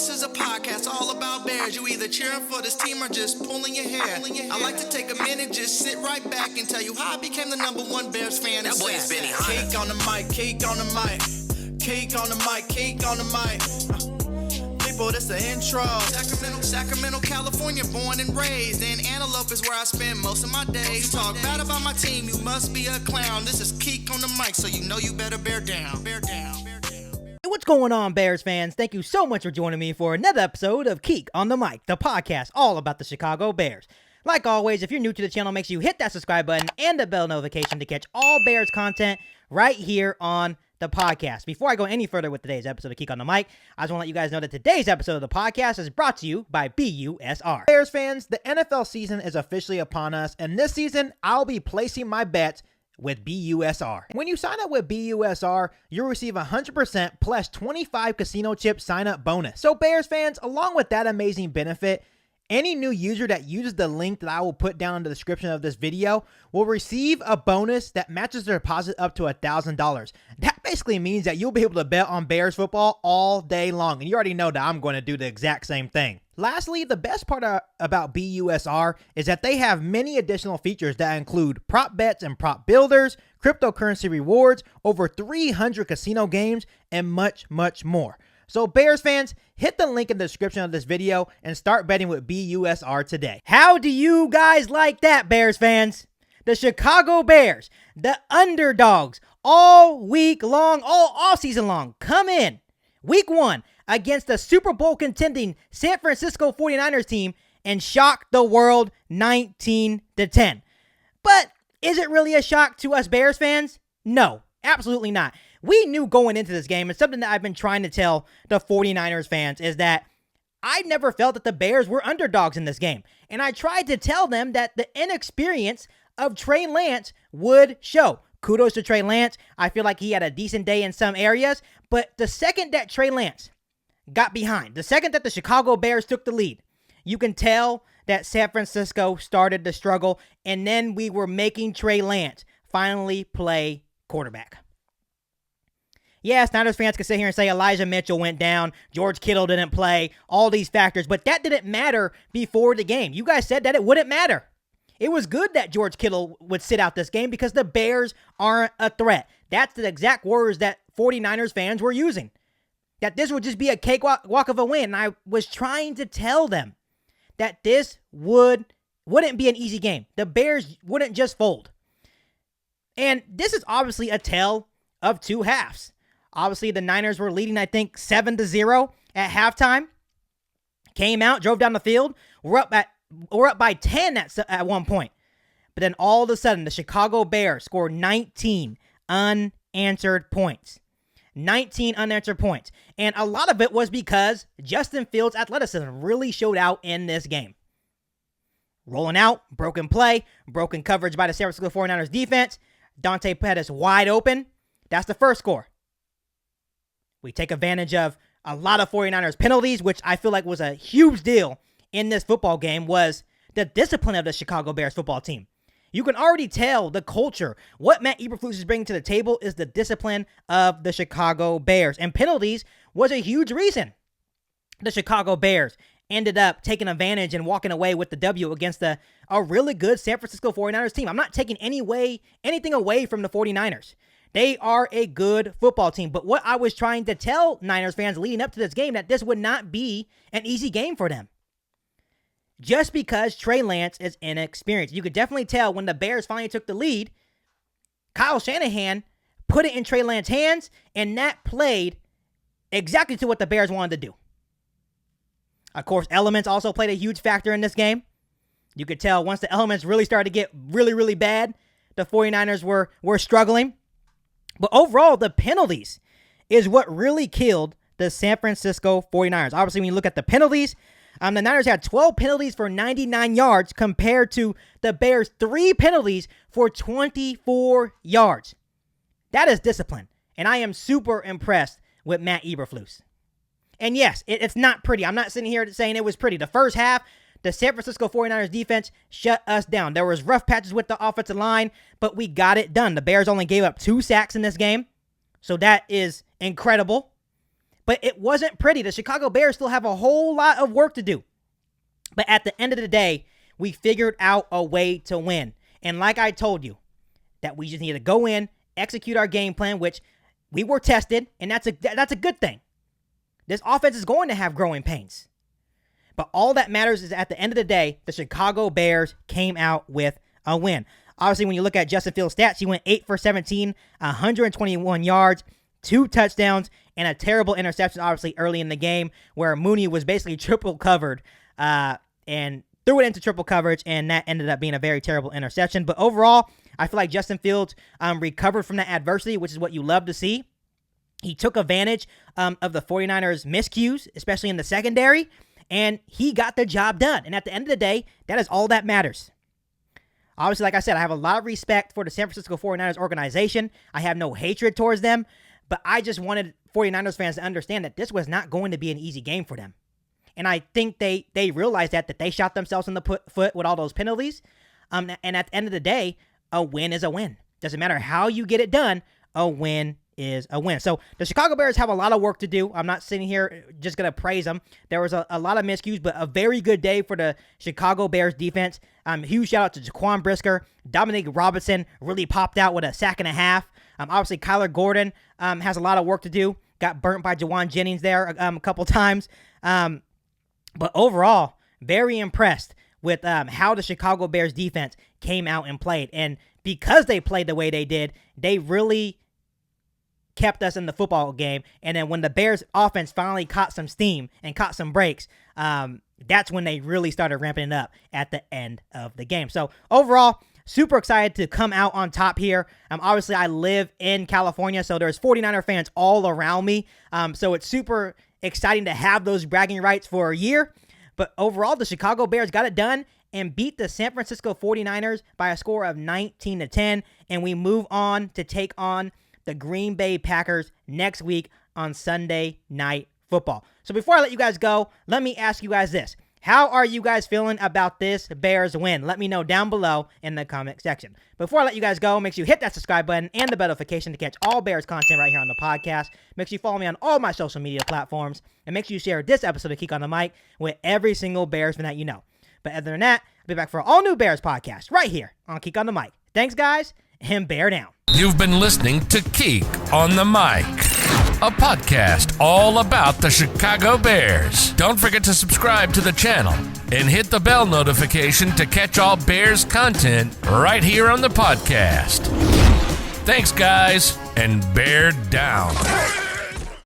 This is a podcast all about Bears. You either cheering for this team or just pulling your hair. I like to take a minute, just sit right back and tell you how I became the #1 Bears fan. That boy is Benny Hunter. Cake on the mic, cake on the mic, cake on the mic, cake on the mic. People, this the intro. Sacramento, California, born and raised. And Antelope is where I spend most of my days. Talk bad about my team, you must be a clown. This is Keek on the mic, so you know you better bear down. Bear down. What's going on, Bears fans? Thank you so much for joining me for another episode of Keek on the Mic, the podcast all about the Chicago Bears. Like always, if you're new to the channel, make sure you hit that subscribe button and the bell notification to catch all Bears content right here on the podcast. Before I go any further with today's episode of Keek on the Mic, I just want to let you guys know that today's episode of the podcast is brought to you by BUSR. Bears fans, the NFL season is officially upon us, and this season, I'll be placing my bets with BUSR. When you sign up with BUSR, you'll receive 100% plus 25 casino chip sign-up bonus. So Bears fans, along with that amazing benefit, any new user that uses the link that I will put down in the description of this video will receive a bonus that matches their deposit up to $1,000. That basically means that you'll be able to bet on Bears football all day long, and you already know that I'm going to do the exact same thing. Lastly, the best part about BUSR is that they have many additional features that include prop bets and prop builders, cryptocurrency rewards, over 300 casino games, and much, much more. So Bears fans, hit the link in the description of this video and start betting with BUSR today. How do you guys like that, Bears fans? The Chicago Bears, the underdogs, all week long, all off-season long, come in week 1 against the Super Bowl contending San Francisco 49ers team and shock the world 19-10. But is it really a shock to us Bears fans? No, absolutely not. We knew going into this game, and something that I've been trying to tell the 49ers fans is that I never felt that the Bears were underdogs in this game. And I tried to tell them that the inexperience of Trey Lance would show. Kudos to Trey Lance. I feel like he had a decent day in some areas, but the second that Trey Lance got behind, the second that the Chicago Bears took the lead, you can tell that San Francisco started to struggle, and then we were making Trey Lance finally play quarterback. Yes, Niners fans can sit here and say Elijah Mitchell went down, George Kittle didn't play, all these factors, but that didn't matter before the game. You guys said that it wouldn't matter. It was good that George Kittle would sit out this game because the Bears aren't a threat. That's the exact words that 49ers fans were using. That this would just be a cakewalk of a win. And I was trying to tell them that this wouldn't be an easy game. The Bears wouldn't just fold. And this is obviously a tale of two halves. Obviously, the Niners were leading, I think, 7-0 at halftime. Came out, drove down the field. We're up by 10 at one point. But then all of a sudden, the Chicago Bears scored 19 unanswered points. 19 unanswered points. And a lot of it was because Justin Fields' athleticism really showed out in this game. Rolling out, broken play, broken coverage by the San Francisco 49ers defense. Dante Pettis wide open. That's the first score. We take advantage of a lot of 49ers penalties, which I feel like was a huge deal in this football game, was the discipline of the Chicago Bears football team. You can already tell the culture. What Matt Eberflus is bringing to the table is the discipline of the Chicago Bears. And penalties was a huge reason the Chicago Bears ended up taking advantage and walking away with the W against a really good San Francisco 49ers team. I'm not taking anything away from the 49ers. They are a good football team. But what I was trying to tell Niners fans leading up to this game, that this would not be an easy game for them. Just because Trey Lance is inexperienced. You could definitely tell when the Bears finally took the lead, Kyle Shanahan put it in Trey Lance's hands, and that played exactly to what the Bears wanted to do. Of course, elements also played a huge factor in this game. You could tell once the elements really started to get really, really bad, the 49ers were struggling. But overall, the penalties is what really killed the San Francisco 49ers. Obviously, when you look at the penalties, the Niners had 12 penalties for 99 yards compared to the Bears' 3 penalties for 24 yards. That is discipline. And I am super impressed with Matt Eberflus. And yes, it's not pretty. I'm not sitting here saying it was pretty. The first half, the San Francisco 49ers defense shut us down. There was rough patches with the offensive line, but we got it done. The Bears only gave up 2 sacks in this game, so that is incredible. But it wasn't pretty. The Chicago Bears still have a whole lot of work to do. But at the end of the day, we figured out a way to win. And like I told you, that we just need to go in, execute our game plan, which we were tested, and that's a good thing. This offense is going to have growing pains. But all that matters is at the end of the day, the Chicago Bears came out with a win. Obviously, when you look at Justin Fields' stats, he went 8 for 17, 121 yards, 2 touchdowns, and a terrible interception, obviously, early in the game, where Mooney was basically triple covered and threw it into triple coverage, and that ended up being a very terrible interception. But overall, I feel like Justin Fields recovered from that adversity, which is what you love to see. He took advantage of the 49ers' miscues, especially in the secondary, and he got the job done. And at the end of the day, that is all that matters. Obviously, like I said, I have a lot of respect for the San Francisco 49ers organization. I have no hatred towards them, but I just wanted 49ers fans to understand that this was not going to be an easy game for them. And I think they realized that they shot themselves in the foot with all those penalties. And at the end of the day, a win is a win. Doesn't matter how you get it done, a win is a win. So the Chicago Bears have a lot of work to do. I'm not sitting here just going to praise them. There was a lot of miscues, but a very good day for the Chicago Bears defense. Huge shout out to Jaquan Brisker. Dominic Robinson really popped out with a sack and a half. Obviously, Kyler Gordon has a lot of work to do. Got burnt by Jawan Jennings there a couple times. But overall, very impressed with how the Chicago Bears defense came out and played. And because they played the way they did, they really kept us in the football game. And then when the Bears offense finally caught some steam and caught some breaks, that's when they really started ramping it up at the end of the game. So overall, super excited to come out on top here. Obviously, I live in California, so there's 49er fans all around me. So it's super exciting to have those bragging rights for a year. But overall, the Chicago Bears got it done and beat the San Francisco 49ers by a score of 19-10. And we move on to take on the Green Bay Packers next week on Sunday Night Football. So before I let you guys go, let me ask you guys this. How are you guys feeling about this Bears win? Let me know down below in the comment section. Before I let you guys go, make sure you hit that subscribe button and the bell notification to catch all Bears content right here on the podcast. Make sure you follow me on all my social media platforms. And make sure you share this episode of Kick on the Mic with every single Bears fan that you know. But other than that, I'll be back for an all-new Bears podcast right here on Kick on the Mic. Thanks, guys, and bear down. You've been listening to Kick on the Mic, a podcast all about the Chicago Bears. Don't forget to subscribe to the channel and hit the bell notification to catch all Bears content right here on the podcast. Thanks, guys, and bear down.